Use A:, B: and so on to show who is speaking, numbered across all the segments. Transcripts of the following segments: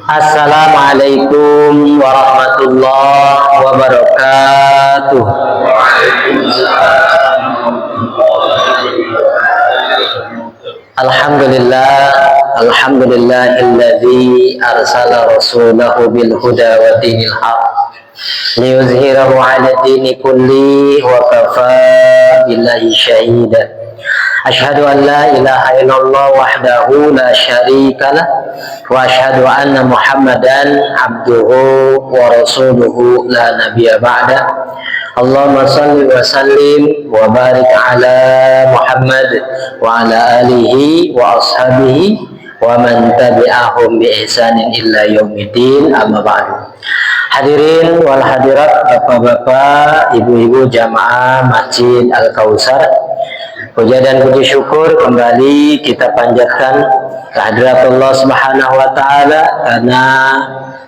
A: Assalamualaikum warahmatullahi wabarakatuh. Alhamdulillahilladzi arsala rasulahu bil huda wa dinil haq liyuzhirahu 'ala dini kulli wa kafaa billahi shahida. Asyhadu an la ilaha illallah wahdahu la syarika lah wa asyhadu anna Muhammadan abduhu wa rasuluhu la nabiyya ba'da. Allahumma salli wa sallim wa barik ala Muhammad wa ala alihi wa ashabihi wa man tabi'ahum bi ihsanin illa yaumiddin, amma ba'du. Hadirin wal hadirat, bapak-bapak, ibu-ibu jamaah Masjid Al-Kautsar, puja dan puji syukur kembali kita panjatkan kehadirat Allah Subhanahu wa taala karena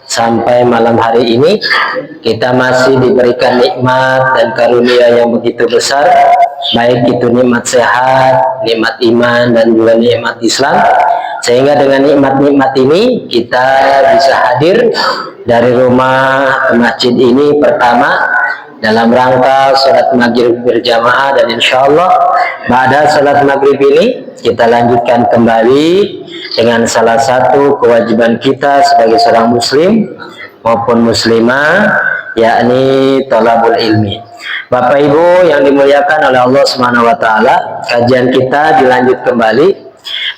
A: sampai malam hari ini kita masih diberikan nikmat dan karunia yang begitu besar, baik itu nikmat sehat, nikmat iman, dan juga nikmat Islam, sehingga dengan nikmat-nikmat ini kita bisa hadir dari rumah ke masjid ini pertama dalam rangka sholat maghrib berjamaah, dan insya Allah pada sholat maghrib ini kita lanjutkan kembali dengan salah satu kewajiban kita sebagai seorang muslim maupun muslimah, yakni thalabul ilmi. Bapak Ibu yang dimuliakan oleh Allah Subhanahu wa taala, kajian kita dilanjut kembali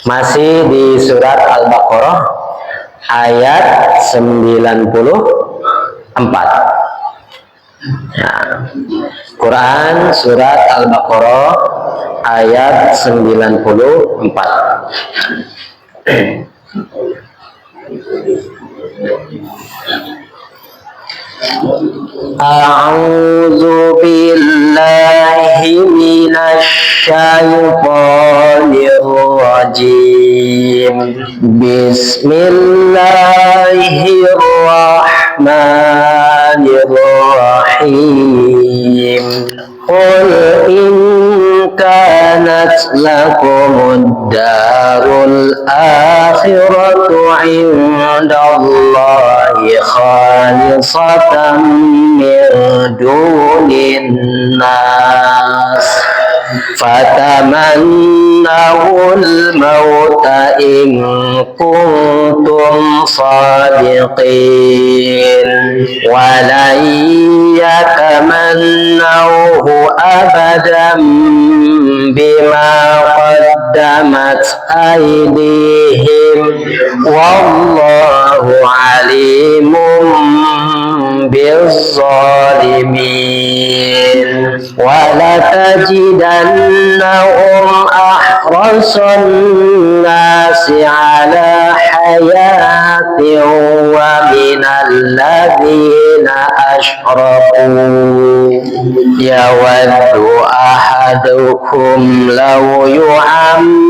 A: masih di surat Al-Baqarah ayat 94. Nah, Quran surat Al-Baqarah ayat 94. A'udzu billahi minasy syaithanir rajim. Bismillahirrahmanirrahim. Qul in kanat lakumud darul akhiratu 'indallahi khalisatan min dunin nas fatamannawul mauta in kuntum sadiqin walan yatamannawhu abadan bima qaddamat aydihim wallahu alimun bizzalimin. Wala tajidannahum ahrasan nasi ala hayatin wa minal ladhina ashraku yawaddu ahadukum law yu'ammaru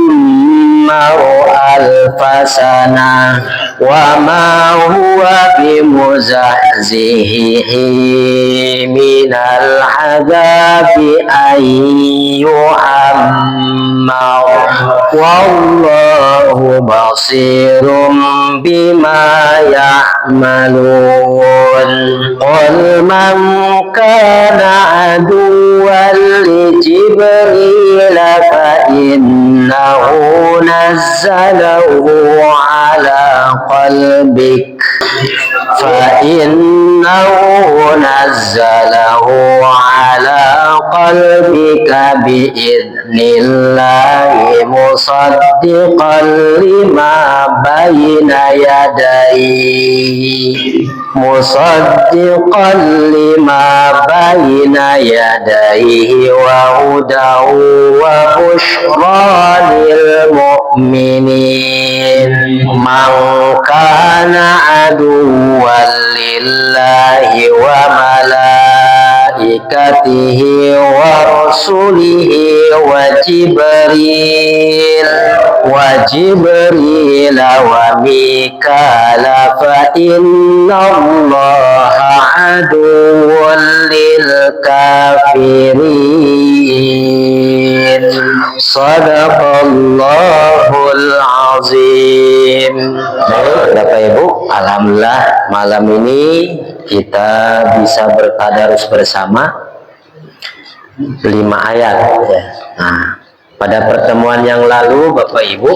A: alfasana wa ma huwa bimuzahzihi minal adabi an yu'ammar wallahu basirum bima ya'malun. Qul man kana aduwwan li Jibril fa innahu nazzalahu ala qalbik bi'idnillahi musaddiqan lima bayna yadayhi wa hudaw wa bushra lil mu'minin. Man kana aduwwan lillahi wa malaikatihi malaikatihi wa rusulihi wa Jibril wa Mikala fa innallaha aduwwun lil kafirin. Sadaqallahul azim. Baik, Bapak Ibu, alhamdulillah malam ini kita bisa bertadarus bersama 5 ayat ya. Nah, pada pertemuan yang lalu Bapak Ibu,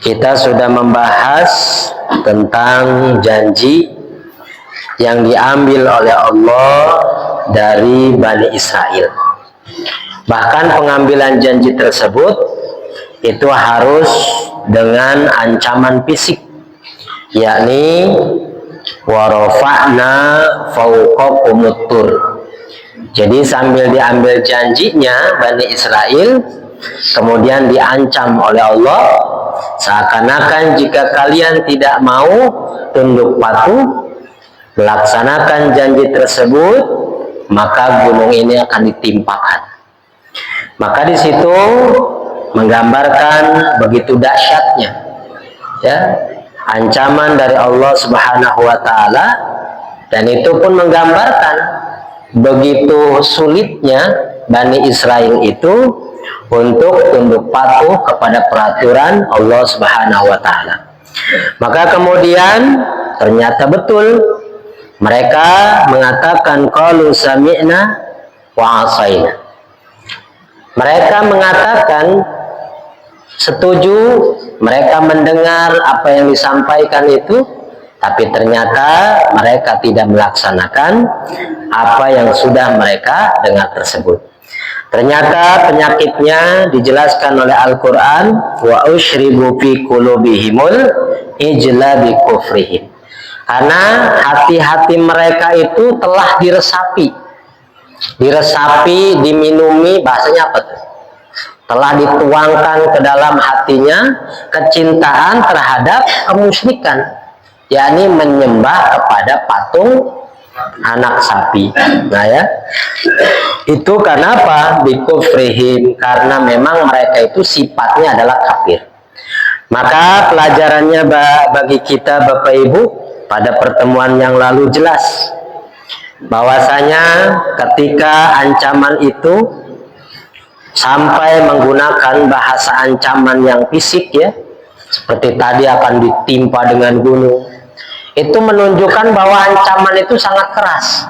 A: kita sudah membahas tentang janji yang diambil oleh Allah dari Bani Israel. Bahkan pengambilan janji tersebut itu harus dengan ancaman fisik, yakni warofa'na fauqakumut tur. Jadi sambil diambil janjinya Bani Israel, kemudian diancam oleh Allah, seakan-akan jika kalian tidak mau tunduk patuh melaksanakan janji tersebut, maka gunung ini akan ditimpakan. Maka di situ menggambarkan begitu dahsyatnya ya ancaman dari Allah Subhanahu wa taala, dan itu pun menggambarkan begitu sulitnya Bani Israel itu untuk tunduk patuh kepada peraturan Allah Subhanahu wa taala. Maka kemudian ternyata betul mereka mengatakan qalu sami'na wa asaina. Mereka mengatakan setuju, mereka mendengar apa yang disampaikan itu, tapi ternyata mereka tidak melaksanakan apa yang sudah mereka dengar tersebut. Ternyata penyakitnya dijelaskan oleh Al-Quran, wa usyribu fi qulubihimul ijla bi kufrihim. Karena hati-hati mereka itu telah diresapi, diminumi, bahasanya apa tuh? Telah dituangkan ke dalam hatinya kecintaan terhadap kemusyrikan, yakni menyembah kepada patung anak sapi. Nah ya, itu karena apa? Bikufrihim, karena memang mereka itu sifatnya adalah kafir. Maka pelajarannya bagi kita Bapak Ibu pada pertemuan yang lalu jelas bahwasanya ketika ancaman itu sampai menggunakan bahasa ancaman yang fisik ya, seperti tadi akan ditimpa dengan gunung, itu menunjukkan bahwa ancaman itu sangat keras.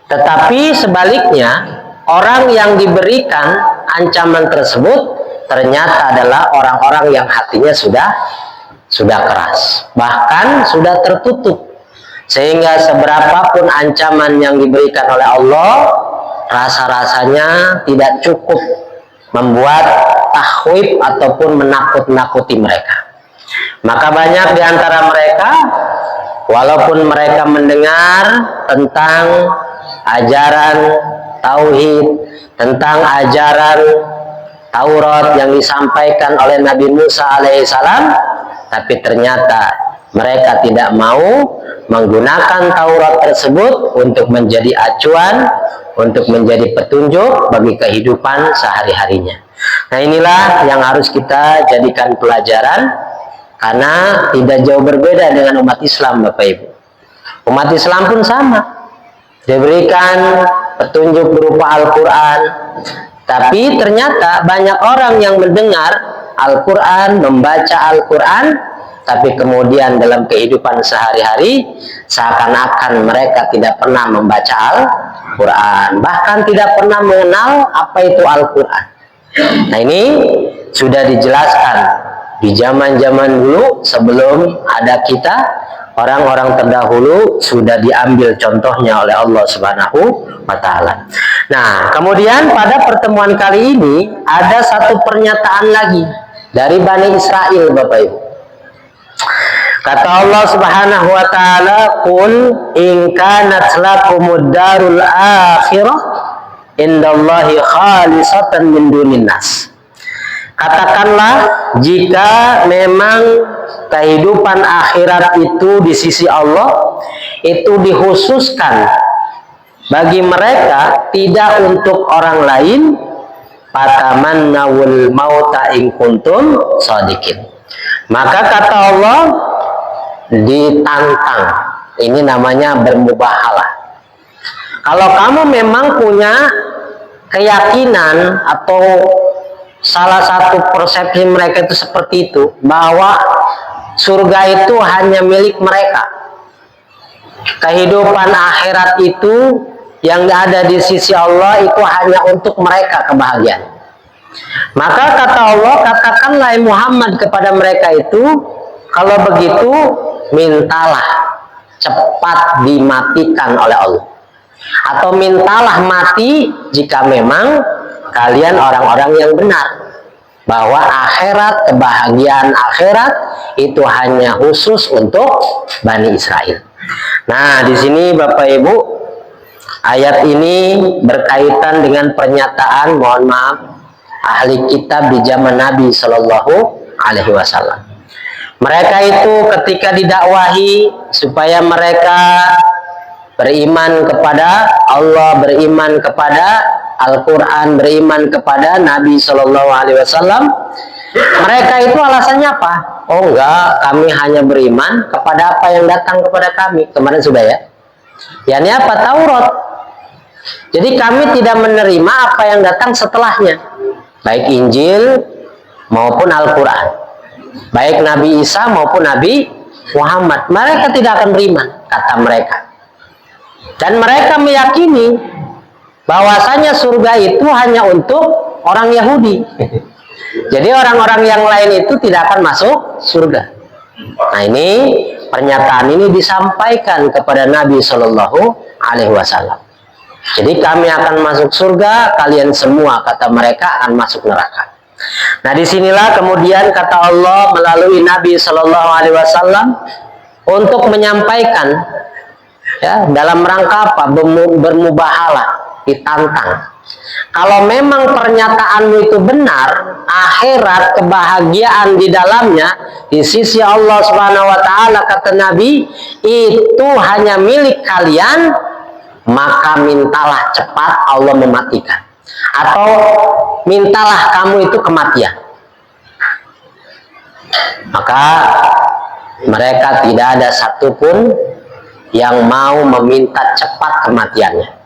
A: Tetapi sebaliknya, orang yang diberikan ancaman tersebut ternyata adalah orang-orang yang hatinya sudah keras, bahkan sudah tertutup. Sehingga seberapapun ancaman yang diberikan oleh Allah, rasa-rasanya tidak cukup membuat takhwif ataupun menakut-nakuti mereka. Maka banyak di antara mereka, walaupun mereka mendengar tentang ajaran tauhid, tentang ajaran Taurat yang disampaikan oleh Nabi Musa alaihissalam, tapi ternyata mereka tidak mau menggunakan Taurat tersebut untuk menjadi acuan, untuk menjadi petunjuk bagi kehidupan sehari-harinya. Nah, inilah yang harus kita jadikan pelajaran, karena tidak jauh berbeda dengan umat Islam Bapak Ibu. Umat Islam pun sama, diberikan petunjuk berupa Al-Quran, tapi ternyata banyak orang yang mendengar Al-Quran, membaca Al-Quran, tapi kemudian dalam kehidupan sehari-hari seakan-akan mereka tidak pernah membaca Al-Quran, bahkan tidak pernah mengenal apa itu Al-Quran. Nah, ini sudah dijelaskan di zaman-zaman dulu sebelum ada kita. Orang-orang terdahulu sudah diambil contohnya oleh Allah Subhanahu wa taala. Nah, kemudian pada pertemuan kali ini ada satu pernyataan lagi dari Bani Israel Bapak Ibu. Kata Allah Subhanahu wa taala, "Qul in kanat lakumud darul akhirah indallahi khalisatan min dunin nas." Katakanlah, jika memang kehidupan akhirat itu di sisi Allah itu dikhususkan bagi mereka, tidak untuk orang lain. Fatamannawul mauta in kuntum shadiqin. Maka kata Allah, ditantang. Ini namanya bermubahalah. Kalau kamu memang punya keyakinan atau salah satu persepsi mereka itu seperti itu, bahwa surga itu hanya milik mereka, kehidupan akhirat itu yang ada di sisi Allah itu hanya untuk mereka kebahagiaan, maka kata Allah, katakanlah Muhammad kepada mereka itu, kalau begitu mintalah cepat dimatikan oleh Allah, atau mintalah mati jika memang kalian orang-orang yang benar, bahwa akhirat, kebahagiaan akhirat itu hanya khusus untuk Bani Israel. Nah, di sini Bapak Ibu, ayat ini berkaitan dengan pernyataan, mohon maaf, ahli kitab di zaman Nabi Shallallahu Alaihi Wasallam. Mereka itu ketika didakwahi supaya mereka beriman kepada Allah, beriman kepada Al-Quran, beriman kepada Nabi Shallallahu Alaihi Wasallam, mereka itu alasannya apa? Oh enggak, kami hanya beriman kepada apa yang datang kepada kami. Kemarin sudah ya. Yakni apa? Taurat. Jadi kami tidak menerima apa yang datang setelahnya, baik Injil maupun Al-Quran, baik Nabi Isa maupun Nabi Muhammad. Mereka tidak akan beriman, kata mereka. Dan mereka meyakini bahwasanya surga itu hanya untuk orang Yahudi. Jadi orang-orang yang lain itu tidak akan masuk surga. Nah, ini pernyataan ini disampaikan kepada Nabi Shallallahu Alaihi Wasallam. Jadi kami akan masuk surga, kalian semua, kata mereka, akan masuk neraka. Nah, disinilah kemudian kata Allah melalui Nabi Shallallahu Alaihi Wasallam untuk menyampaikan, ya, dalam rangka apa? Bermubahalah, ditantang. Kalau memang pernyataanmu itu benar, akhirat, kebahagiaan di dalamnya di sisi Allah Subhanahu wa taala, kata Nabi, itu hanya milik kalian, maka mintalah cepat Allah mematikan, atau mintalah kamu itu kematian. Maka mereka tidak ada satupun yang mau meminta cepat kematiannya.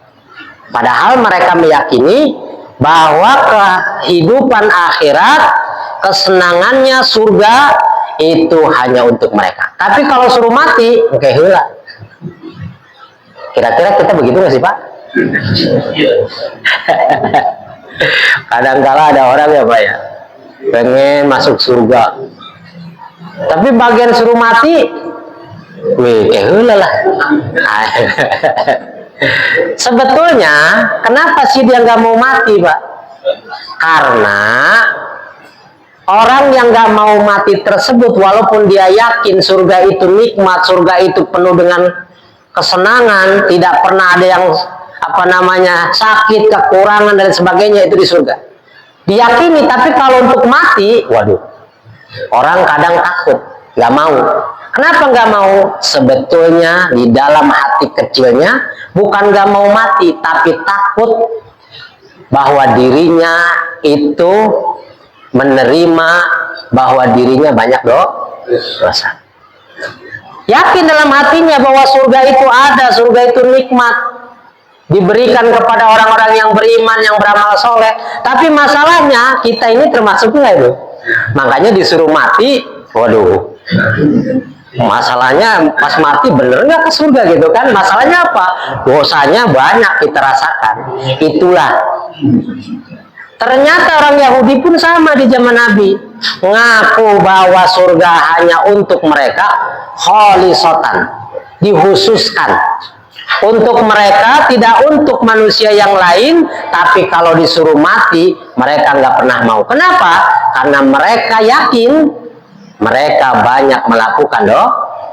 A: Padahal mereka meyakini bahwa kehidupan akhirat, kesenangannya surga itu hanya untuk mereka. Tapi kalau suruh mati, oke, hula. Kira-kira kita begitu nggak sih, Pak? Kadang-kala ada orang ya, Pak, ya, pengen masuk surga, tapi bagian suruh mati, wih, hula lah. Sebetulnya kenapa sih dia nggak mau mati, Pak? Karena orang yang nggak mau mati tersebut, walaupun dia yakin surga itu nikmat, surga itu penuh dengan kesenangan, tidak pernah ada yang sakit, kekurangan dan sebagainya itu di surga, diyakini. Tapi kalau untuk mati, waduh, orang kadang takut, nggak mau. Kenapa nggak mau? Sebetulnya di dalam hati kecilnya bukan nggak mau mati, tapi takut bahwa dirinya itu menerima bahwa dirinya banyak dosa. Yakin dalam hatinya bahwa surga itu ada, surga itu nikmat, diberikan kepada orang-orang yang beriman, yang beramal soleh. Tapi masalahnya kita ini termasuk nggak itu? Makanya disuruh mati, waduh. Masalahnya pas mati bener nggak ke surga gitu kan? Masalahnya apa? Dosanya banyak kita rasakan. Itulah. Ternyata orang Yahudi pun sama di zaman Nabi, ngaku bahwa surga hanya untuk mereka, kholisotan, dikhususkan untuk mereka, tidak untuk manusia yang lain. Tapi kalau disuruh mati, mereka nggak pernah mau. Kenapa? Karena mereka yakin mereka banyak melakukan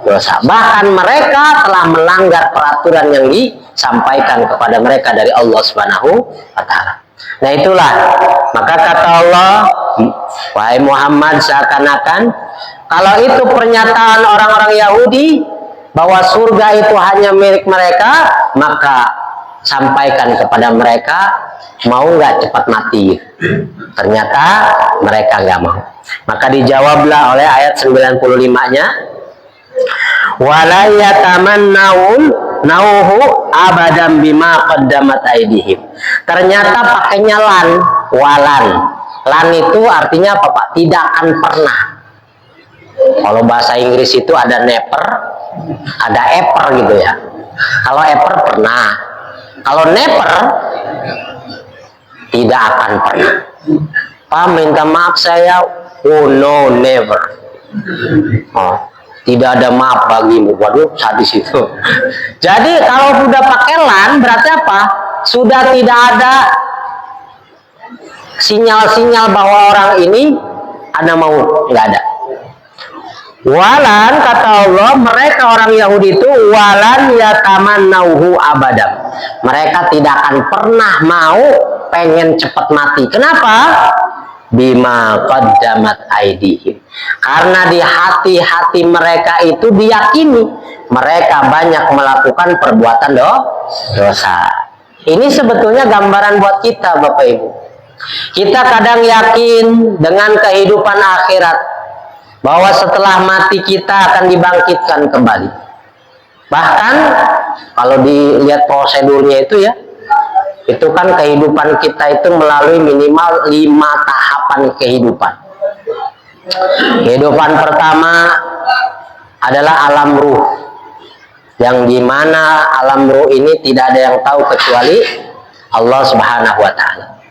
A: dosa. Bahkan mereka telah melanggar peraturan yang disampaikan kepada mereka dari Allah Subhanahu wa taala. Nah, itulah. Maka kata Allah, wahai Muhammad, seakan-akan kalau itu pernyataan orang-orang Yahudi bahwa surga itu hanya milik mereka, maka sampaikan kepada mereka, mau nggak cepat mati? Ternyata mereka nggak mau. Maka dijawablah oleh ayat 95-nya, wala yatamannauhu abadan bima qaddamat aydihim. Ternyata pakainya lan, walan. Lan itu artinya apa, Pak? Tidak akan pernah. Kalau bahasa Inggris itu ada never, ada ever gitu ya. Kalau ever pernah, kalau never tidak akan pernah. Pak, minta maaf saya. Oh no, never. Oh, tidak ada maaf bagimu. Waduh, sadis itu. Jadi kalau sudah pakai lan berarti apa? Sudah tidak ada sinyal-sinyal bahwa orang ini ada mau, nggak ada. Walan, kata Allah, mereka orang Yahudi itu walan yatamannauhu abadan. Mereka tidak akan pernah mau pengen cepat mati. Kenapa? Bima qaddamat aydihim. Karena di hati-hati mereka itu diyakini mereka banyak melakukan perbuatan dosa. Ini sebetulnya gambaran buat kita, Bapak Ibu. Kita kadang yakin dengan kehidupan akhirat bahwa setelah mati kita akan dibangkitkan kembali. Bahkan kalau dilihat prosedurnya itu ya, itu kan kehidupan kita itu melalui minimal 5 tahapan kehidupan. Kehidupan pertama adalah alam ruh, yang dimana alam ruh ini tidak ada yang tahu kecuali Allah Subhanahu wa Ta'ala.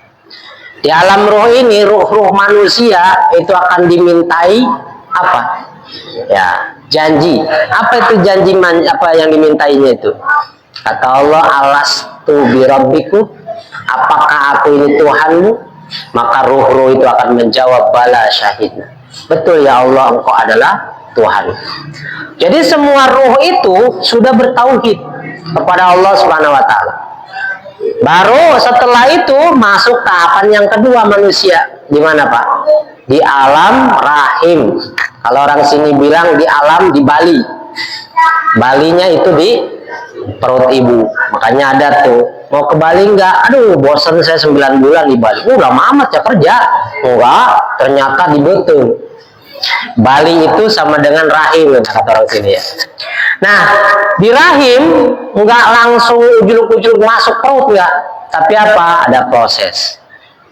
A: Di alam ruh ini, ruh-ruh manusia itu akan dimintai apa? Ya, janji. Apa itu janji? Apa yang dimintainya itu? Kata Allah, alastu birabbiku, apakah aku ini Tuhanmu? Maka ruh-ruh itu akan menjawab, bala syahidna. Betul ya Allah, engkau adalah Tuhan. Jadi semua ruh itu sudah bertauhid kepada Allah Subhanahu wa Ta'ala. Baru setelah itu masuk tahapan yang kedua manusia. Di mana, Pak? Di alam rahim. Kalau orang sini bilang di alam, di Bali. Balinya itu di perut ibu. Makanya ada tuh, mau ke Bali enggak? Aduh, bosan saya 9 bulan di Bali. Lama amat ya kerja. Enggak, ternyata di Betung. Bali itu sama dengan rahim, kata orang sini ya. Nah, di rahim enggak langsung ujuk-ujuk masuk perut enggak. Tapi apa? Ada proses.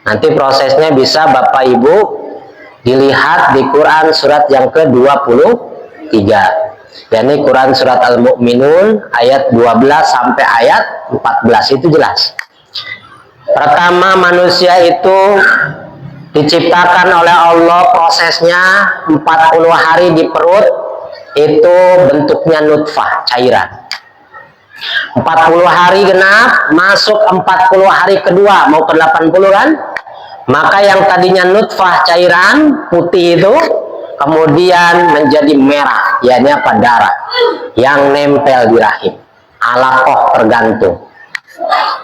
A: Nanti prosesnya bisa Bapak Ibu dilihat di Quran surat yang ke-23. yakni Quran surat Al-Mu'minun ayat 12 sampai ayat 14, itu jelas. Pertama, manusia itu diciptakan oleh Allah, prosesnya 40 hari di perut, itu bentuknya nutfah, cairan. 40 hari genap, masuk 40 hari kedua, mau ke 80 kan? Maka yang tadinya nutfah, cairan putih itu kemudian menjadi merah, yakni apa? Darah yang nempel di rahim, alaqah, tergantung.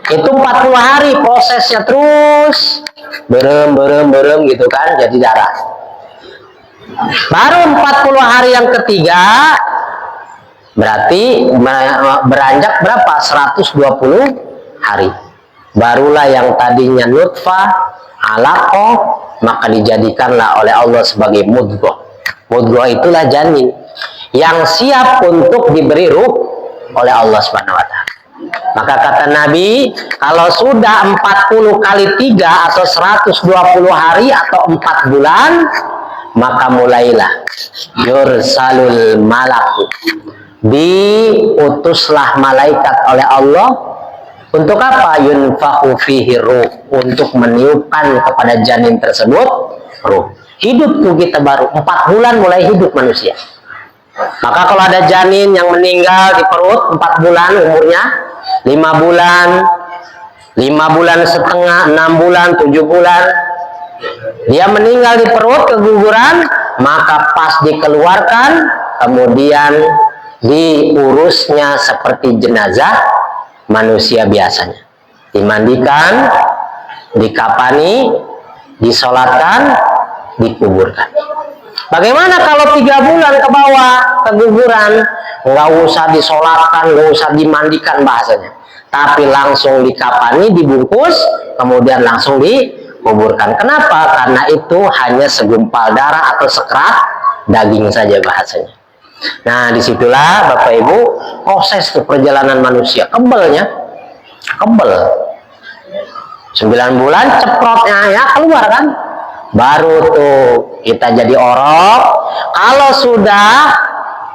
A: Itu 40 hari prosesnya, terus berem gitu kan, jadi darah. Baru 40 hari yang ketiga, berarti beranjak berapa? 120 hari. Barulah yang tadinya nutfah, alaqah, maka dijadikanlah oleh Allah sebagai mudghah. Mudghah itulah janin yang siap untuk diberi ruh oleh Allah Subhanahu wa Ta'ala. Maka kata Nabi, kalau sudah 40 kali 3 atau 120 hari atau 4 bulan, maka mulailah yursalul malaku, diutuslah malaikat oleh Allah. Untuk apa? Yunfakhu fihi ruh, untuk meniupkan kepada janin tersebut ruh. Hidup tuh kita baru 4 bulan mulai hidup manusia. Maka kalau ada janin yang meninggal di perut 4 bulan umurnya, 5 bulan, 5 bulan setengah, 6 bulan, 7 bulan, dia meninggal di perut keguguran, maka pas dikeluarkan, kemudian diurusnya seperti jenazah manusia biasanya. Dimandikan, dikapani, disolatkan, dikuburkan. Bagaimana kalau 3 bulan ke bawah keguguran? Nggak usah disolatkan, nggak usah dimandikan bahasanya. tapi langsung dikapani, dibungkus, kemudian langsung dikuburkan. Kenapa? Karena itu hanya segumpal darah atau sekerat daging saja bahasanya. Nah, disitulah Bapak Ibu proses perjalanan manusia. Kebelnya, kebel. 9 bulan ceprotnya ya keluar kan, baru tuh kita jadi orok. Kalau sudah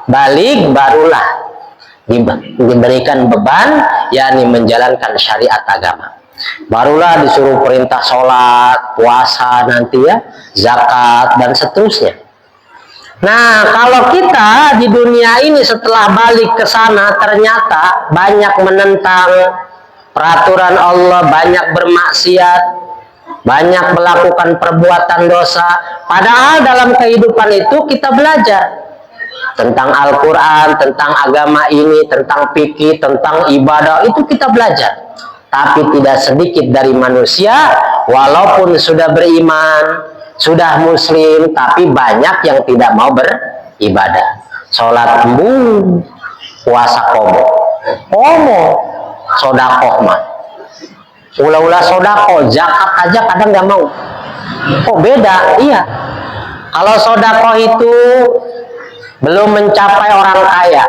A: balik barulah diberikan beban, yakni menjalankan syariat agama. Barulah disuruh perintah sholat, puasa nanti ya, zakat dan seterusnya. Nah, kalau kita di dunia ini setelah balik ke sana ternyata banyak menentang peraturan Allah, banyak bermaksiat, banyak melakukan perbuatan dosa. Padahal dalam kehidupan itu kita belajar tentang Al-Quran, tentang agama ini, tentang fikih, tentang ibadah, itu kita belajar. Tapi tidak sedikit dari manusia, walaupun sudah beriman, sudah muslim, tapi banyak yang tidak mau beribadah. Sholat embung, puasa komo, sodakoh mah. Ula-ula sodakoh, zakat aja kadang nggak mau. Oh beda, iya. Kalau sodakoh itu belum mencapai orang kaya,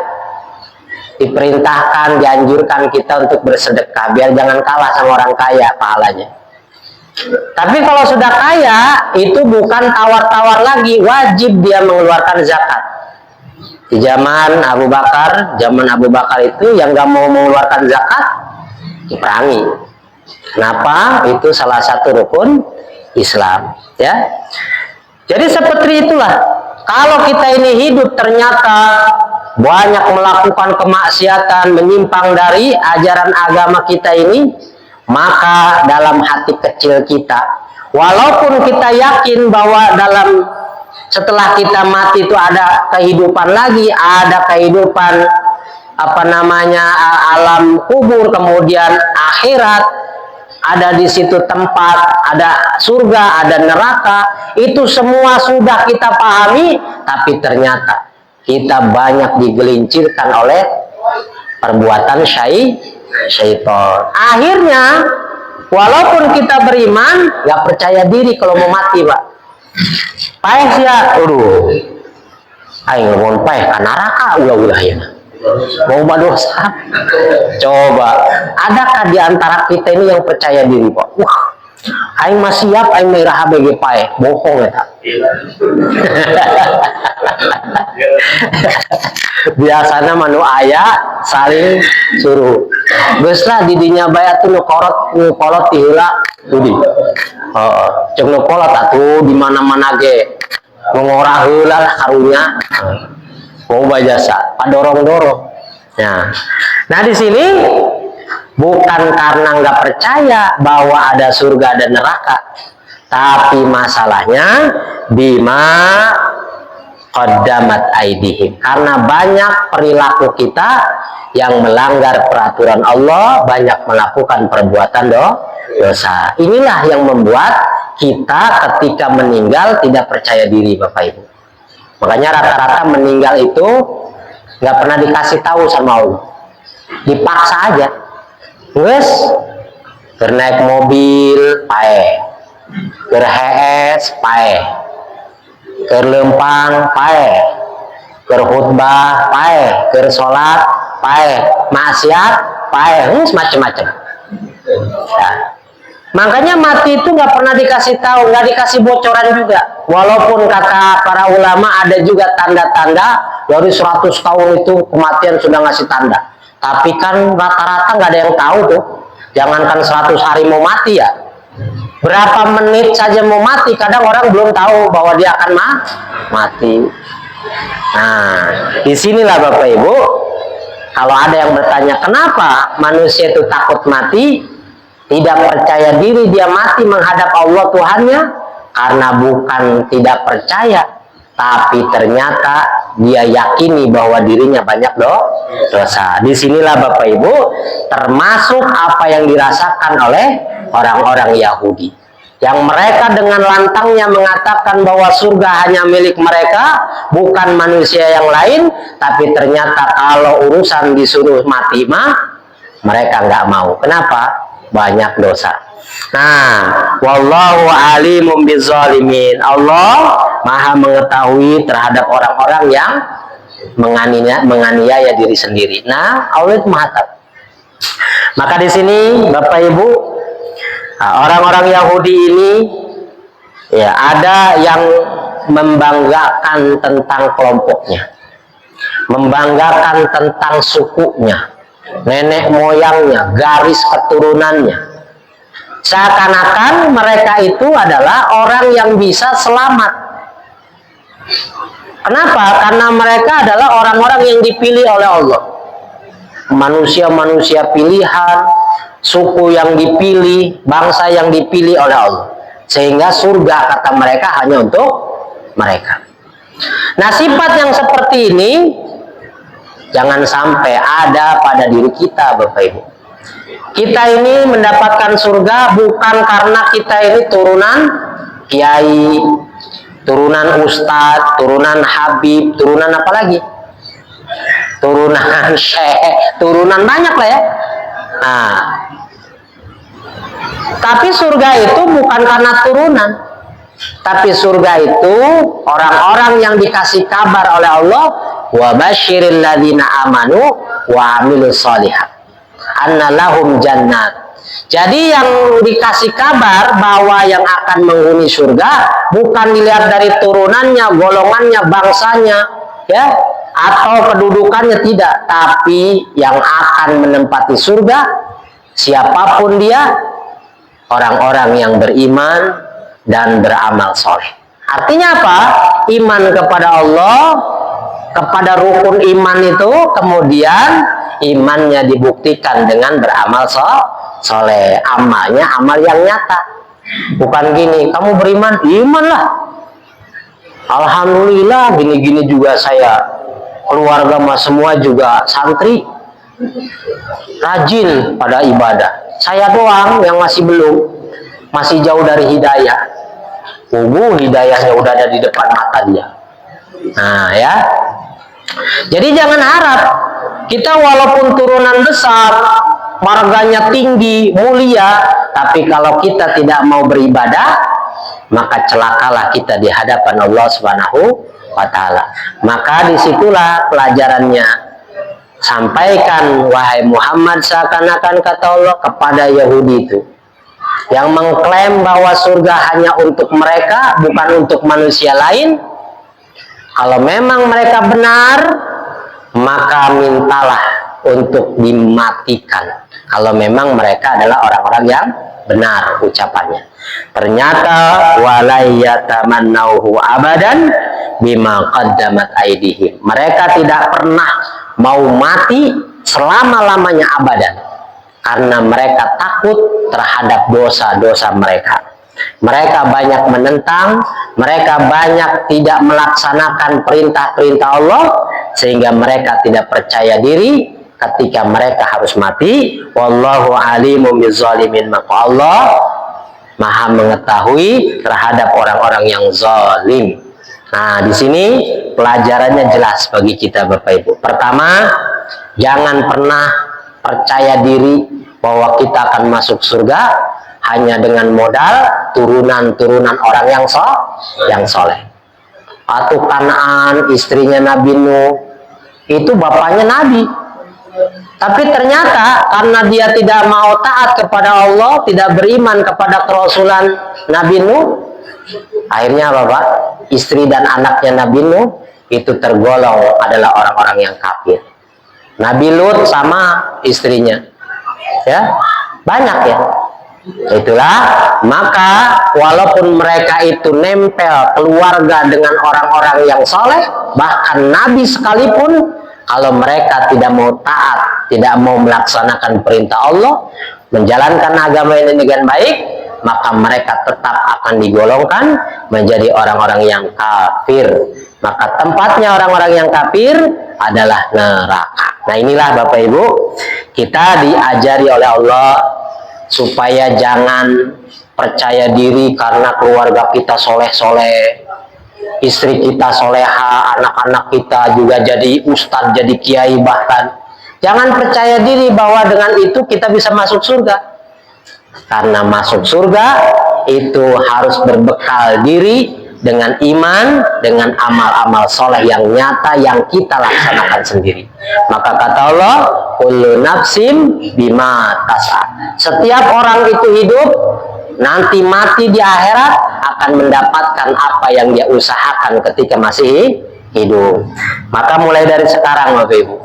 A: diperintahkan, dianjurkan kita untuk bersedekah biar jangan kalah sama orang kaya pahalanya. Tapi kalau sudah kaya itu bukan tawar-tawar lagi, wajib dia mengeluarkan zakat. Di zaman Abu Bakar itu yang gak mau mengeluarkan zakat diperangi. Kenapa? Itu salah satu rukun Islam ya. Jadi seperti itulah, kalau kita ini hidup ternyata banyak melakukan kemaksiatan, menyimpang dari ajaran agama kita ini, maka dalam hati kecil kita, walaupun kita yakin bahwa setelah kita mati itu ada kehidupan lagi, ada kehidupan alam kubur, kemudian akhirat, ada di situ tempat, ada surga, ada neraka, itu semua sudah kita pahami, tapi ternyata kita banyak digelincirkan oleh perbuatan syaitan. Akhirnya walaupun kita beriman, nggak percaya diri kalau mau mati, Pak. Paeh ya, ayo ngomong paeh kan neraka ulah-ulah ya. Mau berdosa. Coba, adakah di antara kita ini yang percaya diri, Pak? Wah, aing masih siap, aing merah BG paeh. Bohong ya, tak? Biasanya manu ayah saling suruh. Beslah didinya bayar tuh nukolot tihila tudi. Cek nukolot atuh di mana-mana ge. Mengorah heula lah karunya. Mau bajasa, padorong-dorong. Nah di sini bukan karena nggak percaya bahwa ada surga dan neraka, tapi masalahnya bima qaddamat aidihim, karena banyak perilaku kita yang melanggar peraturan Allah, banyak melakukan perbuatan dosa. Inilah yang membuat kita ketika meninggal tidak percaya diri, Bapak Ibu. Makanya rata-rata meninggal itu nggak pernah dikasih tahu sama Allah, dipaksa aja. Wes, naik mobil, pae, kerhees, pae, kerlempang, pae, kerkhutbah, pae, kersolat, pae, maksiat, pae, macam-macam. Nah, makanya mati itu nggak pernah dikasih tahu, nggak dikasih bocoran juga. Walaupun kata para ulama ada juga tanda-tanda dari 100 tahun itu kematian sudah ngasih tanda. Tapi kan rata-rata nggak ada yang tahu tuh. Jangankan 100 hari mau mati ya. Berapa menit saja mau mati, kadang orang belum tahu bahwa dia akan mati. Nah, disinilah Bapak Ibu, kalau ada yang bertanya kenapa manusia itu takut mati, tidak percaya diri dia mati menghadap Allah Tuhannya, karena bukan tidak percaya, tapi ternyata dia yakini bahwa dirinya banyak dosa. Disinilah Bapak Ibu termasuk apa yang dirasakan oleh orang-orang Yahudi, yang mereka dengan lantangnya mengatakan bahwa surga hanya milik mereka, bukan manusia yang lain. Tapi ternyata kalau urusan disuruh mati mah mereka nggak mau. Kenapa? Banyak dosa. Nah, wallahu alimum bizzalimin. Allah Maha mengetahui terhadap orang-orang yang menganiaya diri sendiri. Nah, Allah itu Maha tahu. Maka di sini Bapak Ibu, orang-orang Yahudi ini ya ada yang membanggakan tentang kelompoknya, membanggakan tentang sukunya, nenek moyangnya, garis keturunannya. Seakan-akan mereka itu adalah orang yang bisa selamat. Kenapa? Karena mereka adalah orang-orang yang dipilih oleh Allah. Manusia-manusia pilihan, suku yang dipilih, bangsa yang dipilih oleh Allah. Sehingga surga kata mereka hanya untuk mereka. Nah, sifat yang seperti ini jangan sampai ada pada diri kita, Bapak Ibu. Kita ini mendapatkan surga bukan karena kita ini turunan kiai, turunan ustadz, turunan habib, turunan apa lagi? Turunan syekh, turunan banyak lah ya. Nah, tapi surga itu bukan karena turunan. Tapi surga itu orang-orang yang dikasih kabar oleh Allah, wa basyiril ladzina amanu wa amilus sholihat anna lahum jannat. Jadi yang dikasih kabar bahwa yang akan menghuni surga bukan dilihat dari turunannya, golongannya, bangsanya, ya, atau kedudukannya, tidak, tapi yang akan menempati surga siapapun dia, orang-orang yang beriman dan beramal soleh. Artinya apa? Iman kepada Allah, kepada rukun iman itu, kemudian imannya dibuktikan dengan beramal soleh. Amalnya amal yang nyata. Bukan gini, kamu beriman, imanlah. Alhamdulillah, gini-gini juga saya. Keluarga mas semua juga santri, rajin pada ibadah. Saya doang yang masih belum, masih jauh dari hidayah. Hidayahnya udah ada di depan mata dia. Nah ya, jadi jangan harap kita walaupun turunan besar, marganya tinggi, mulia, tapi kalau kita tidak mau beribadah, maka celakalah kita di hadapan Allah Subhanahu wa Ta'ala. Maka disitulah pelajarannya. Sampaikan wahai Muhammad, seakan-akan kata Allah kepada Yahudi itu yang mengklaim bahwa surga hanya untuk mereka, bukan untuk manusia lain. Kalau memang mereka benar, maka mintalah untuk dimatikan. Kalau memang mereka adalah orang-orang yang benar ucapannya. Ternyata walayatamannauhu abadan bima qaddamat aydihim. Mereka tidak pernah mau mati selama-lamanya abadan, karena mereka takut terhadap dosa-dosa mereka. Mereka banyak menentang, mereka banyak tidak melaksanakan perintah-perintah Allah, sehingga mereka tidak percaya diri ketika mereka harus mati. Wallahu alimum bizzalimin. Maka Allah Maha mengetahui terhadap orang-orang yang zalim. Nah, di sini pelajarannya jelas bagi kita Bapak Ibu. Pertama, jangan pernah percaya diri bahwa kita akan masuk surga hanya dengan modal turunan-turunan orang yang soleh. Atau Kanaan, istrinya Nabi Nuh, itu bapaknya Nabi. Tapi ternyata karena dia tidak mau taat kepada Allah, tidak beriman kepada kerasulan Nabi Nuh, akhirnya apa Pak? Istri dan anaknya Nabi Nuh itu tergolong adalah orang-orang yang kafir. Nabi Lut sama istrinya, ya banyak ya. Itulah, maka walaupun mereka itu nempel keluarga dengan orang-orang yang soleh, bahkan Nabi sekalipun, kalau mereka tidak mau taat, tidak mau melaksanakan perintah Allah, menjalankan agama ini dengan baik, maka mereka tetap akan digolongkan menjadi orang-orang yang kafir. Maka tempatnya orang-orang yang kafir adalah neraka. Nah, inilah Bapak Ibu, kita diajari oleh Allah supaya jangan percaya diri karena keluarga kita soleh-soleh, istri kita soleha, anak-anak kita juga jadi ustadz, jadi kiai bahkan. Jangan percaya diri bahwa dengan itu kita bisa masuk surga. Karena masuk surga itu harus berbekal diri dengan iman, dengan amal-amal soleh yang nyata yang kita laksanakan sendiri. Maka kata Allah, kullu nafsim bima tas'a. Setiap orang itu hidup, nanti mati di akhirat akan mendapatkan apa yang dia usahakan ketika masih hidup. Maka mulai dari sekarang Bapak Ibu,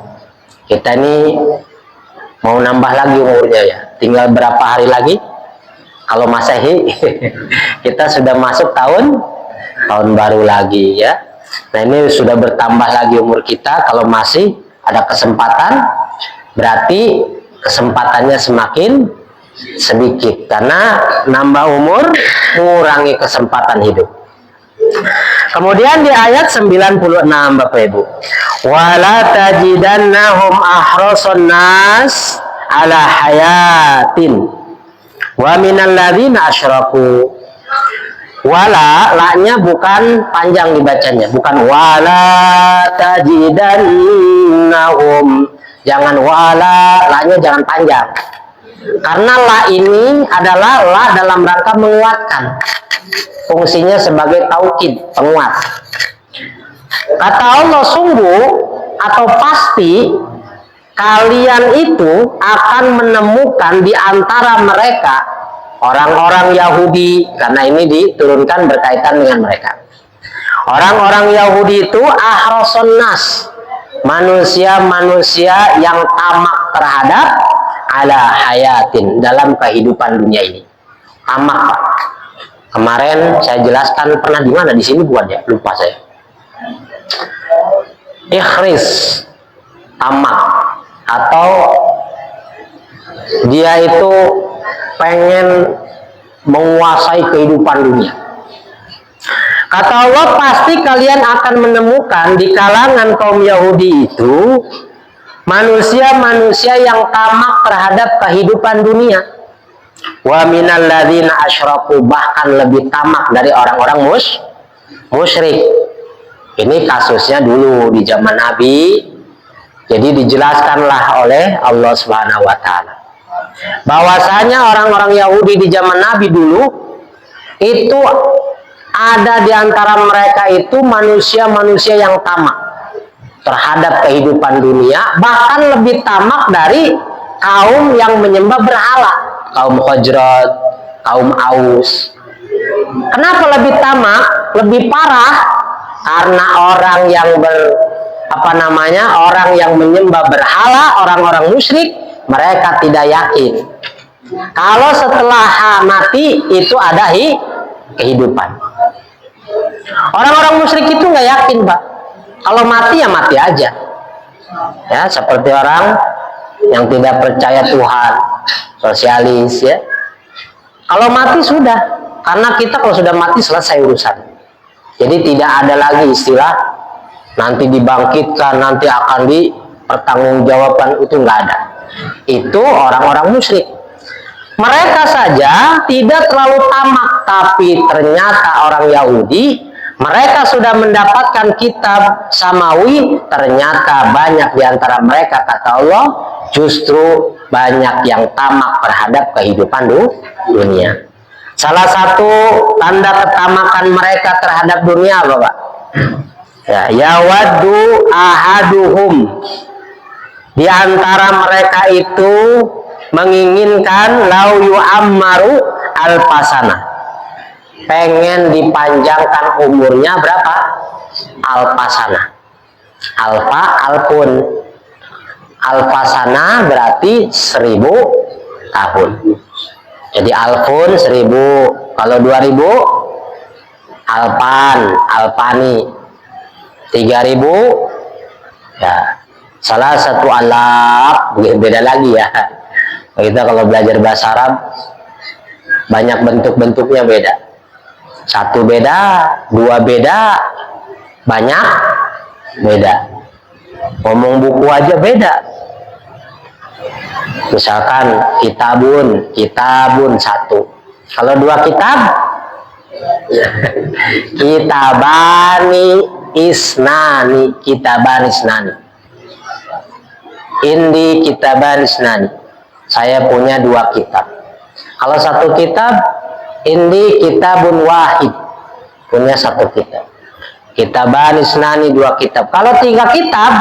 A: kita ini mau nambah lagi umurnya ya. Tinggal berapa hari lagi? Kalau Masehi kita sudah masuk tahun baru lagi ya. Nah ini sudah bertambah lagi umur kita. Kalau masih ada kesempatan, berarti kesempatannya semakin sedikit, karena nambah umur mengurangi kesempatan hidup. Kemudian di ayat 96 Bapak Ibu, wala tajidannahum ahrasun nas ala hayatin wa minal ladzina asyraku. Wala, la-nya bukan panjang dibacanya, bukan wala tajidannahum. Jangan wala, la-nya jangan panjang. Karena la ini adalah la dalam rangka menguatkan. Fungsinya sebagai taukid, penguat. Kata Allah, sungguh atau pasti kalian itu akan menemukan di antara mereka orang-orang Yahudi, karena ini diturunkan berkaitan dengan mereka. Orang-orang Yahudi itu ahrasun nas, manusia-manusia yang tamak terhadap ala hayatin, dalam kehidupan dunia ini. Tamak, Pak. Kemarin saya jelaskan, pernah di mana, di sini bukan ya, lupa saya. Ikhris, tamak, atau dia itu pengen menguasai kehidupan dunia. Kata Allah, pasti kalian akan menemukan di kalangan kaum Yahudi itu manusia-manusia yang tamak terhadap kehidupan dunia. Wa minal ladzina asyraku, bahkan lebih tamak dari orang-orang musyrik. Ini kasusnya dulu di zaman Nabi. Jadi dijelaskanlah oleh Allah Subhanahu wa taala bahwasanya orang-orang Yahudi di zaman Nabi dulu itu ada di antara mereka itu manusia-manusia yang tamak terhadap kehidupan dunia, bahkan lebih tamak dari kaum yang menyembah berhala, kaum Khazraj, kaum Aus. Kenapa lebih tamak, lebih parah? Karena orang yang orang yang menyembah berhala, orang-orang musyrik, mereka tidak yakin kalau setelah mati itu ada kehidupan. Orang-orang musyrik itu nggak yakin, Pak. Kalau mati ya mati aja. Ya, seperti orang yang tidak percaya Tuhan, sosialis ya. Kalau mati sudah, karena kita kalau sudah mati selesai urusan. Jadi tidak ada lagi istilah nanti dibangkitkan, nanti akan dipertanggungjawabkan, itu nggak ada. Itu orang-orang musyrik. Mereka saja tidak terlalu tamak, tapi ternyata orang Yahudi, mereka sudah mendapatkan kitab samawi, ternyata banyak di antara mereka, kata Allah, justru banyak yang tamak terhadap kehidupan dunia. Salah satu tanda ketamakan mereka terhadap dunia apa, Pak? Ya, yawaddu ahaduhum, di antara mereka itu menginginkan lau yu'ammaru alpasana, pengen dipanjangkan umurnya berapa? Alpasana. Alfa, alpun. Alpasana berarti 1000 tahun. Jadi alfun 1000, kalau 2000 alpan, alpani. 3000 ya salah satu alaf, beda lagi ya. Kita kalau belajar bahasa Arab banyak bentuk-bentuknya beda. Satu beda, dua beda, banyak beda. Ngomong buku aja beda. Misalkan kitabun satu. Kalau dua kitab, kitabani isnani. indi kitaban isnani. Saya punya 2 kitab. Kalau 1 kitab, indi kitabun wahid. Punya 1 kitab. Kitaban isnani 2 kitab. Kalau 3 kitab,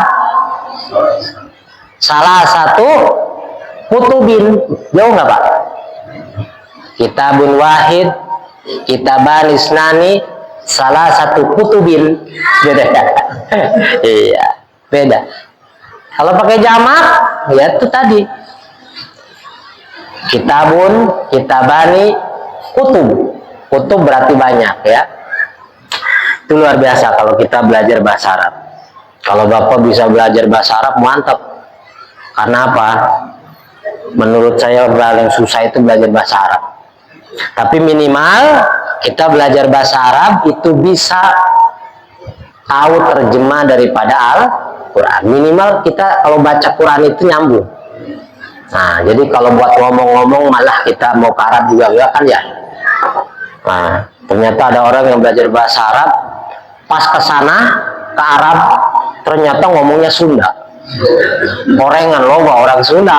A: salah satu kutubin. Jauh nggak Pak? Kitabun wahid, kitaban isnani, salah satu kutubin. Beda. Iya, beda. Kalau pakai jamak, ya itu tadi. Kitabun, kitabani, kutub. Kutub berarti banyak ya. Itu luar biasa kalau kita belajar bahasa Arab. Kalau Bapak bisa belajar bahasa Arab, mantap. Karena apa? Menurut saya paling susah itu belajar bahasa Arab. Tapi minimal kita belajar bahasa Arab itu bisa tahu terjemah daripada Al-Quran. Minimal kita kalau baca Quran itu nyambung. Nah, jadi kalau buat ngomong-ngomong malah kita mau ke Arab juga enggak kan ya? Nah, ternyata ada orang yang belajar bahasa Arab, pas ke sana ke Arab ternyata ngomongnya Sunda. Orengan loba orang Sunda.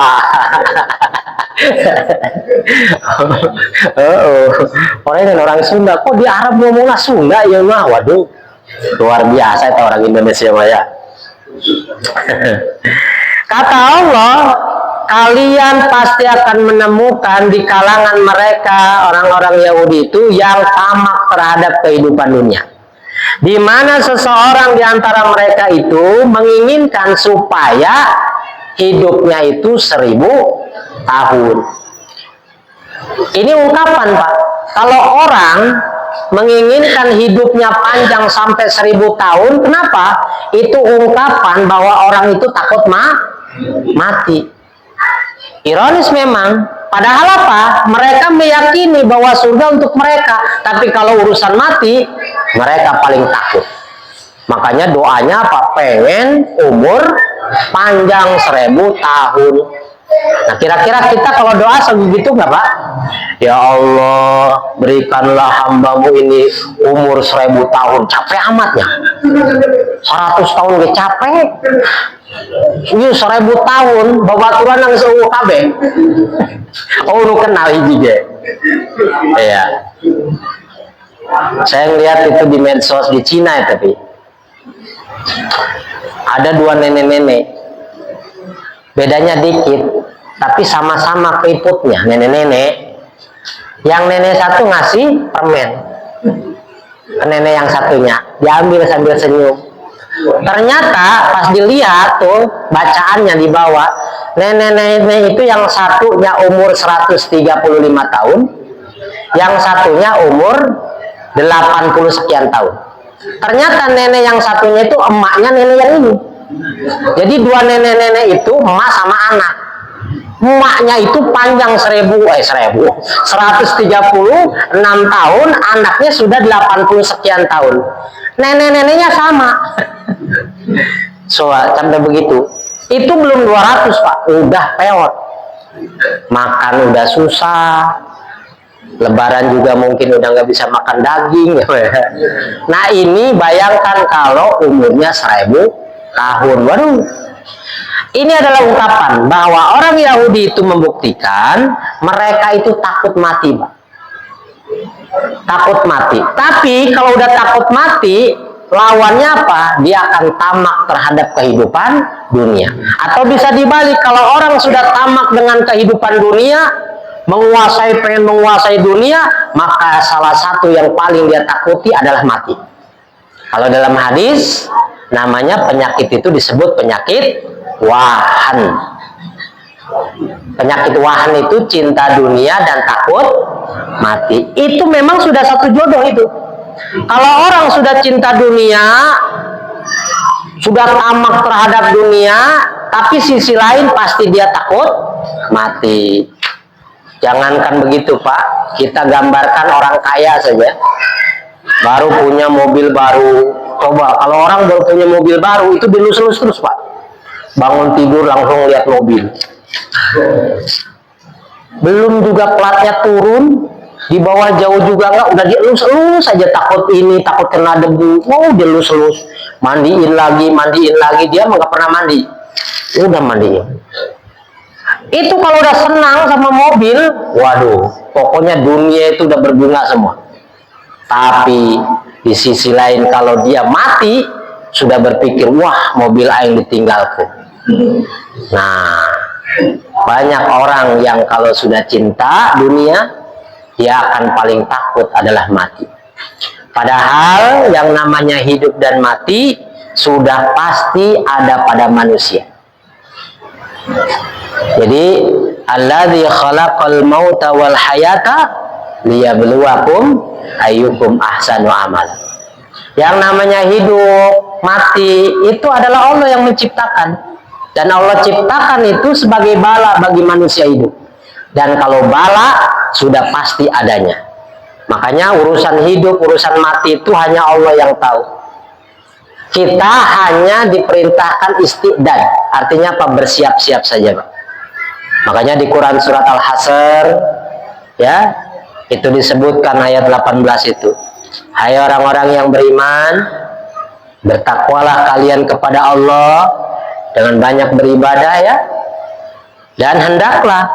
A: Orengan orang Sunda. Kok di Arab ngomongnya Sunda ya mah? Waduh, luar biasa itu orang Indonesia ya. Kata Allah, kalian pasti akan menemukan di kalangan mereka orang-orang Yahudi itu yang tamak terhadap kehidupan dunia. Di mana seseorang di antara mereka itu menginginkan supaya hidupnya itu 1000 tahun. Ini ungkapan Pak. Kalau orang menginginkan hidupnya panjang sampai 1000 tahun, kenapa? Itu ungkapan bahwa orang itu takut mati. Ironis memang, padahal apa? Mereka meyakini bahwa surga untuk mereka, tapi kalau urusan mati, mereka paling takut. Makanya doanya apa? Pengen umur panjang 1000 tahun. Nah, kira-kira kita kalau doa segitu nggak Pak? Ya Allah, berikanlah hambamu ini umur 1000 tahun. Capek amat ya. 100 tahun gak capek. Ini 1000 tahun babaturan nang seueuh kabeh. Oh, lu kenal juga. Iya. Saya lihat itu di medsos di Cina ya, tapi ada 2 nenek-nenek. Bedanya dikit, tapi sama-sama keriputnya nenek-nenek. Yang nenek satu ngasih permen, nenek yang satunya diambil sambil senyum. Ternyata pas dilihat tuh bacaannya di bawah, nenek-nenek itu yang satunya umur 135 tahun, yang satunya umur 80 sekian tahun. Ternyata nenek yang satunya itu emaknya nenek yang ini. Jadi 2 nenek-nenek itu emak sama anak. Emaknya itu panjang 136 tahun, anaknya sudah 80 sekian tahun. Nenek-neneknya sama. So, sampai begitu. Itu belum 200 Pak, udah peot. Makan udah susah. Lebaran juga mungkin udah nggak bisa makan daging. Nah, ini bayangkan kalau umurnya 1000 tahun. Waduh. Ini adalah ungkapan bahwa orang Yahudi itu membuktikan mereka itu takut mati, Pak. Takut mati. Tapi kalau udah takut mati, lawannya apa? Dia akan tamak terhadap kehidupan dunia. Atau bisa dibalik, kalau orang sudah tamak dengan kehidupan dunia, pengen menguasai dunia, maka salah satu yang paling dia takuti adalah mati. Kalau dalam hadis, namanya penyakit itu disebut penyakit wahan. Penyakit wahan itu cinta dunia dan takut mati. Itu memang sudah satu jodoh itu. Kalau orang sudah cinta dunia, sudah tamak terhadap dunia, tapi sisi lain pasti dia takut mati. Jangankan begitu Pak, kita gambarkan orang kaya saja, baru punya mobil baru. Coba kalau orang baru punya mobil baru itu dilus-lus terus Pak. Bangun tidur langsung lihat mobil. Belum juga platnya turun, di bawah jauh juga enggak, udah dielus-elus saja, takut ini, takut kena debu. Mau dilus-elus, mandiin lagi, dia nggak pernah mandi. udah mandiin. Itu kalau udah senang sama mobil, waduh, pokoknya dunia itu udah berbunga semua. Tapi di sisi lain kalau dia mati, sudah berpikir, wah mobil aing ditinggalkan. Nah, banyak orang yang kalau sudah cinta dunia, dia akan paling takut adalah mati. Padahal yang namanya hidup dan mati sudah pasti ada pada manusia. Jadi alladzi khalaqal mauta wal hayata liyabluwakum ayyukum ahsanu amal. Yang namanya hidup, mati itu adalah Allah yang menciptakan, dan Allah ciptakan itu sebagai bala bagi manusia hidup. Dan kalau bala sudah pasti adanya. Makanya urusan hidup, urusan mati itu hanya Allah yang tahu. Kita hanya diperintahkan istiqdad, artinya apa? Bersiap-siap saja, Pak. Makanya di Quran surat Al-Hasr, ya, itu disebutkan ayat 18 itu. Hai orang-orang yang beriman, bertakwalah kalian kepada Allah dengan banyak beribadah, ya. Dan hendaklah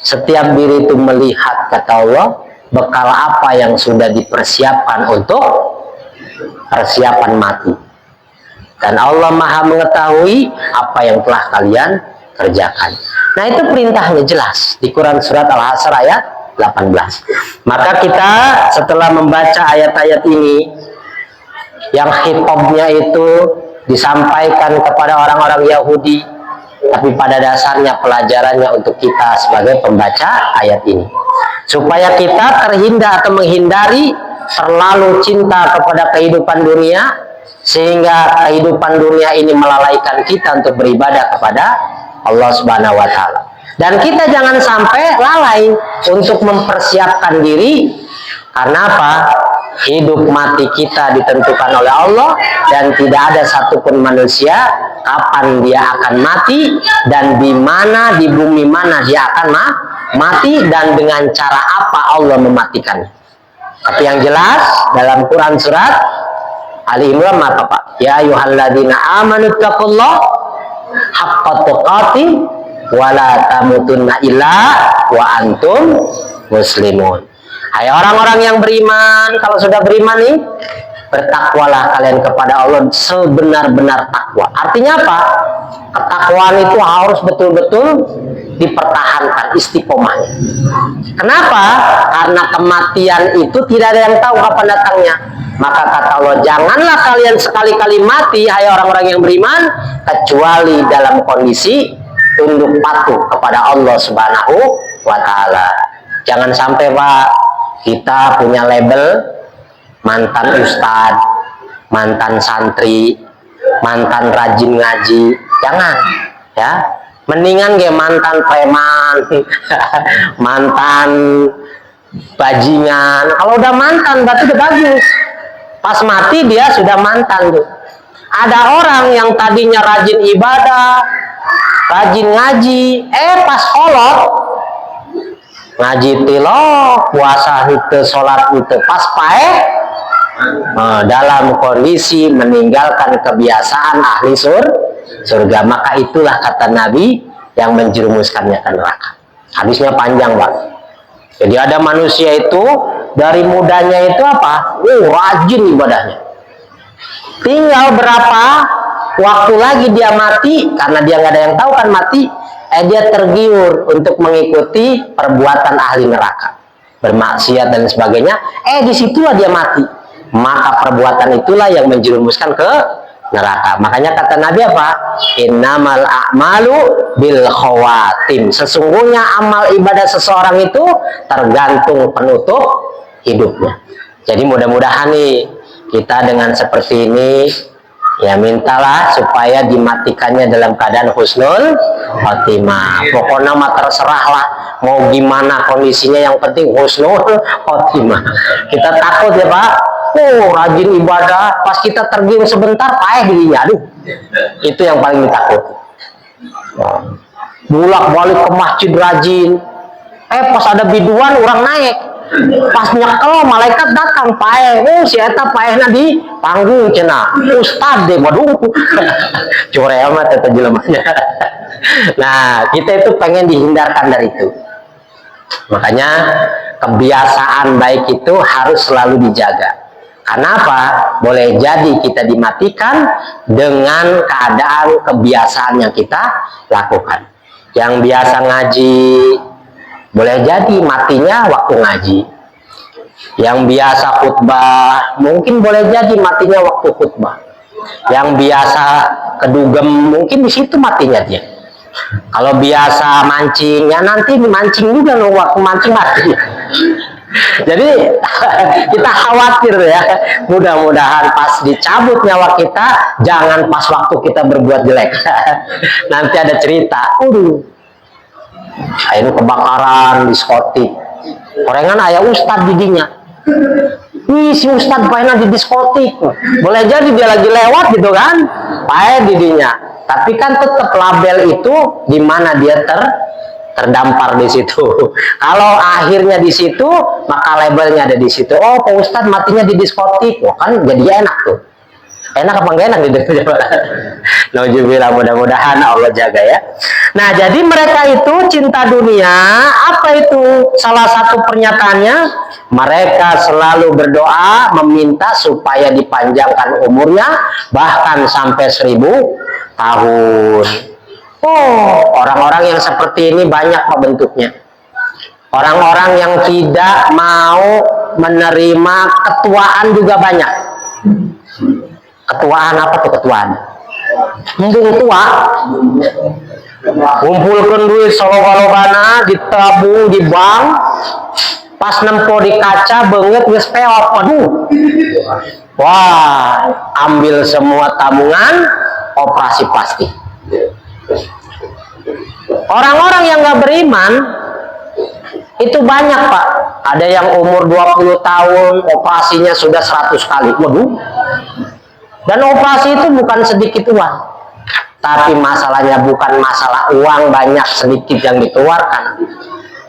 A: setiap diri itu melihat, kata Allah, bekal apa yang sudah dipersiapkan untuk persiapan mati. Dan Allah Maha mengetahui apa yang telah kalian kerjakan. Nah, itu perintahnya jelas di Quran surat Al-Hasr ayat 18. Maka kita setelah membaca ayat-ayat ini yang khitabnya itu disampaikan kepada orang-orang Yahudi, tapi pada dasarnya pelajarannya untuk kita sebagai pembaca ayat ini, supaya kita terhindar atau menghindari terlalu cinta kepada kehidupan dunia, sehingga kehidupan dunia ini melalaikan kita untuk beribadah kepada Allah Subhanahu wa Ta'ala. Dan kita jangan sampai lalai untuk mempersiapkan diri, karena apa? Hidup mati kita ditentukan oleh Allah, dan tidak ada satupun manusia kapan dia akan mati, dan di mana, di bumi mana dia akan mati, dan dengan cara apa Allah mematikannya. Tapi yang jelas dalam Quran surat Ali Imran apa, Pak? Ya ayyuhalladzina amanu taqullaha haqqa tuqatih wa la tamutunna illa wa antum muslimun. Hai orang-orang yang beriman, kalau sudah beriman nih, bertakwalah kalian kepada Allah sebenar-benar takwa. Artinya apa? Ketakwaan itu harus betul-betul dipertahankan istiqomahnya. Kenapa? Karena kematian itu tidak ada yang tahu kapan datangnya. Maka kata Allah, janganlah kalian sekali-kali mati, hai orang-orang yang beriman, kecuali dalam kondisi tunduk patuh kepada Allah Subhanahu wa Ta'ala. Jangan sampai, Pak, kita punya label mantan ustadz, mantan santri, mantan rajin ngaji. Jangan, ya. Mendingan kayak mantan preman, mantan bajingan. Kalau udah mantan berarti udah bagus. Pas mati dia sudah mantan tuh. Ada orang yang tadinya rajin ibadah, rajin ngaji, pas kolot, ngaji tilawah, puasa itu, sholat itu, pas paeh, dalam kondisi meninggalkan kebiasaan ahli surga. Maka itulah kata Nabi yang menjerumuskannya ke neraka. Habisnya panjang, Pak. Jadi ada manusia itu dari mudanya itu apa? Rajin ibadahnya. Tinggal berapa waktu lagi dia mati, karena dia nggak ada yang tahu kan mati, dia tergiur untuk mengikuti perbuatan ahli neraka, bermaksiat dan sebagainya. Disitulah dia mati. Maka perbuatan itulah yang menjerumuskan ke neraka. Makanya kata Nabi apa? Innamal a'malu bil khawatim. Sesungguhnya amal ibadah seseorang itu tergantung penutup hidupnya. Jadi mudah-mudahan nih kita dengan seperti ini, ya mintalah supaya dimatikannya dalam keadaan husnul khotimah. Pokoknya mah terserahlah mau gimana kondisinya, yang penting husnul khotimah. Kita takut ya, Pak. Rajin ibadah, pas kita tergiur sebentar, paeh dirinya. Aduh, itu yang paling ditakut. Bolak-balik ke masjid rajin, pas ada biduan orang naik. Pas nyekel malaikat datang pae, si eta paehna di panggung cenah. Ustad deh, waduh. Corea mah teh jelemanya. Nah, kita itu pengen dihindarkan dari itu. Makanya kebiasaan baik itu harus selalu dijaga. Kenapa? Boleh jadi kita dimatikan dengan keadaan kebiasaan yang kita lakukan. Yang biasa ngaji, boleh jadi matinya waktu ngaji. Yang biasa khutbah, mungkin boleh jadi matinya waktu khutbah. Yang biasa kedugem, mungkin di situ matinya dia. Kalau biasa mancing, ya nanti mancing juga loh, waktu mancing mati. Jadi kita khawatir ya, mudah-mudahan pas dicabut nyawa kita, jangan pas waktu kita berbuat jelek. Nanti ada cerita, ini kebakaran diskotik, korengan ayah ustad didinya. Wih, si ustad pernah di diskotik, boleh jadi dia lagi lewat gitu kan, pakai didinya. Tapi kan tetap label itu di mana dia terdampar di situ. Kalau akhirnya di situ, maka labelnya ada di situ. Oh, Pak Ustadz matinya di diskotik. Wah, kan jadi enak tuh. Enak apa enggak enak gitu? Nauzubillah, mudah-mudahan Allah jaga ya. Nah, jadi mereka itu cinta dunia. Apa itu? Salah satu pernyataannya, mereka selalu berdoa meminta supaya dipanjangkan umurnya bahkan sampai 1000 tahun. Oh, orang-orang yang seperti ini banyak bentuknya. Orang-orang yang tidak mau menerima ketuaan juga banyak. Ketuaan apa tuh ketuaan? Mumpung tua, kumpulkan duit solo-galogana, ditabung di bank, pas nempo di kaca, banget geus peot. Waduh. Wah, ambil semua tabungan, operasi plastik. Orang-orang yang nggak beriman itu banyak, Pak. Ada yang umur 20 tahun operasinya sudah 100 kali. Waduh. Dan operasi itu bukan sedikit uang. Tapi masalahnya bukan masalah uang banyak sedikit yang dikeluarkan.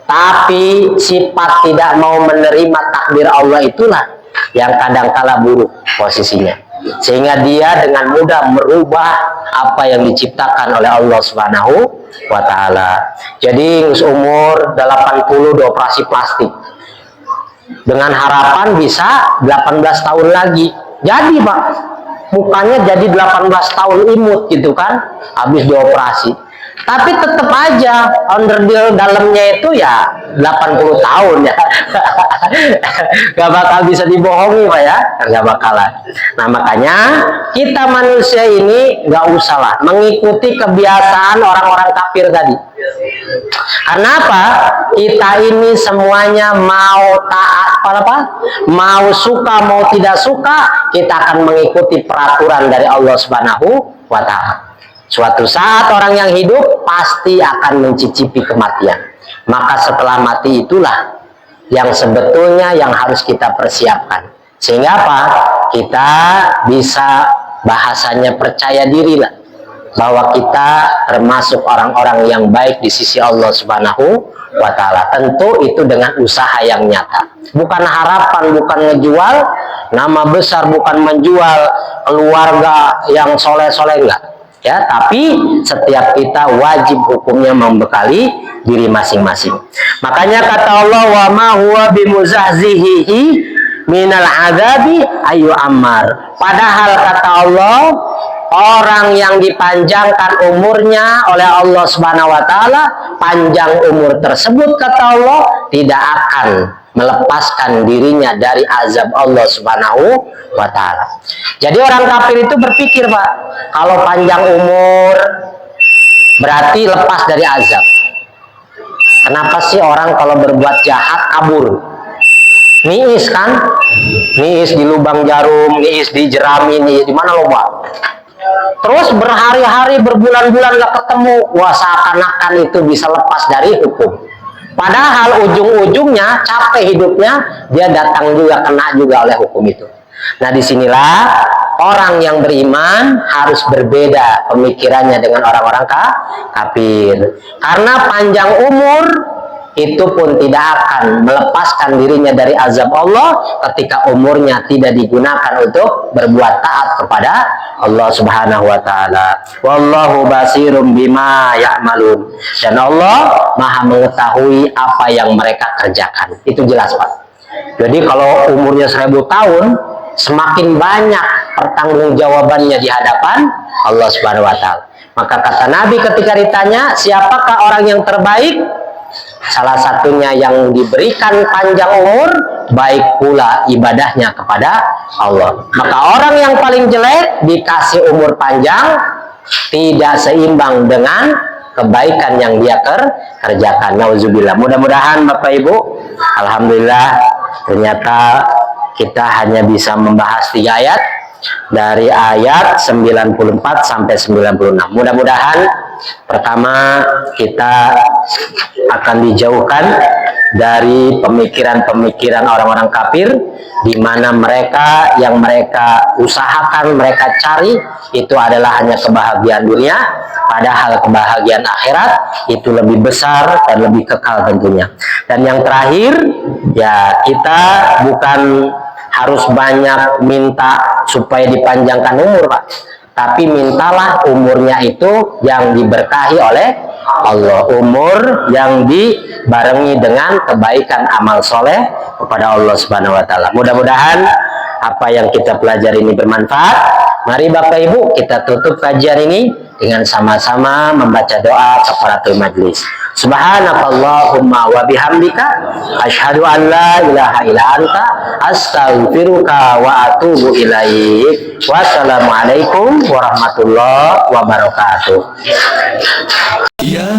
A: Tapi sifat tidak mau menerima takdir Allah itulah yang kadang-kala buruk posisinya. Sehingga dia dengan mudah merubah apa yang diciptakan oleh Allah Subhanahu wa Ta'ala. Jadi umur 80 dioperasi plastik dengan harapan bisa 18 tahun lagi. Jadi Pak, mukanya jadi 18 tahun imut gitu kan, habis dioperasi. Tapi tetap aja underdeal dalamnya itu ya 80 tahun ya. Gak bakal bisa dibohongi Pak ya, gak bakalan. Nah makanya kita manusia ini gak usah lah mengikuti kebiasaan orang-orang kafir tadi. Karena apa? Kita ini semuanya mau taat apa? Mau suka mau tidak suka, kita akan mengikuti peraturan dari Allah Subhanahu wa Ta'ala. Suatu saat orang yang hidup pasti akan mencicipi kematian. Maka setelah mati itulah yang sebetulnya yang harus kita persiapkan. Sehingga apa? Kita bisa bahasanya percaya diri lah, bahwa kita termasuk orang-orang yang baik di sisi Allah Subhanahu wa Ta'ala. Tentu itu dengan usaha yang nyata. Bukan harapan, bukan ngejual nama besar, bukan menjual keluarga yang soleh-soleh, enggak. Ya, tapi setiap kita wajib hukumnya membekali diri masing-masing. Makanya kata Allah, wa ma huwa bimuzahzihi minal adzabi ayu ammar. Padahal kata Allah, orang yang dipanjangkan umurnya oleh Allah Subhanahu wa Ta'ala, panjang umur tersebut kata Allah tidak akan melepaskan dirinya dari azab Allah Subhanahu wa Ta'ala. Jadi orang kafir itu berpikir Pak, kalau panjang umur berarti lepas dari azab. Kenapa sih orang kalau berbuat jahat kabur? Niis kan? Niis di lubang jarum, niis di jerami, niis di mana loba? Terus berhari-hari, berbulan-bulan gak ketemu, wah seakan-akan itu bisa lepas dari hukum. Padahal ujung-ujungnya capek hidupnya, dia datang juga, kena juga oleh hukum itu. Nah disinilah orang yang beriman harus berbeda pemikirannya dengan orang-orang kafir. Karena panjang umur itu pun tidak akan melepaskan dirinya dari azab Allah ketika umurnya tidak digunakan untuk berbuat taat kepada Allah Subhanahu wa taala. Wallahu basirum bima ya'malun. Dan Allah Maha mengetahui apa yang mereka kerjakan. Itu jelas, Pak. Jadi kalau umurnya 1000 tahun, semakin banyak pertanggungjawabannya di hadapan Allah Subhanahu wa taala. Maka kata Nabi ketika ditanya, siapakah orang yang terbaik? Salah satunya yang diberikan panjang umur, baik pula ibadahnya kepada Allah. Maka orang yang paling jelek dikasih umur panjang, tidak seimbang dengan kebaikan yang dia kerjakan. Nauzubillah. Mudah-mudahan Bapak Ibu, alhamdulillah ternyata kita hanya bisa membahas 3 ayat dari ayat 94 sampai 96. Mudah-mudahan pertama kita akan dijauhkan dari pemikiran-pemikiran orang-orang kafir, di mana mereka yang mereka usahakan, mereka cari itu adalah hanya kebahagiaan dunia, padahal kebahagiaan akhirat itu lebih besar dan lebih kekal tentunya. Dan yang terakhir, ya kita bukan harus banyak minta supaya dipanjangkan umur, Pak, tapi mintalah umurnya itu yang diberkahi oleh Allah, umur yang dibarengi dengan kebaikan amal soleh kepada Allah Subhanahu wa taala. Mudah-mudahan apa yang kita pelajari ini bermanfaat. Mari Bapak Ibu kita tutup kajian ini dengan sama-sama membaca doa kafaratul majlis. Subhanakallahumma wa bihamdika asyhadu an la ilaha illa anta astaghfiruka wa atubu ilaik. Wassalamualaikum warahmatullahi wabarakatuh. Ya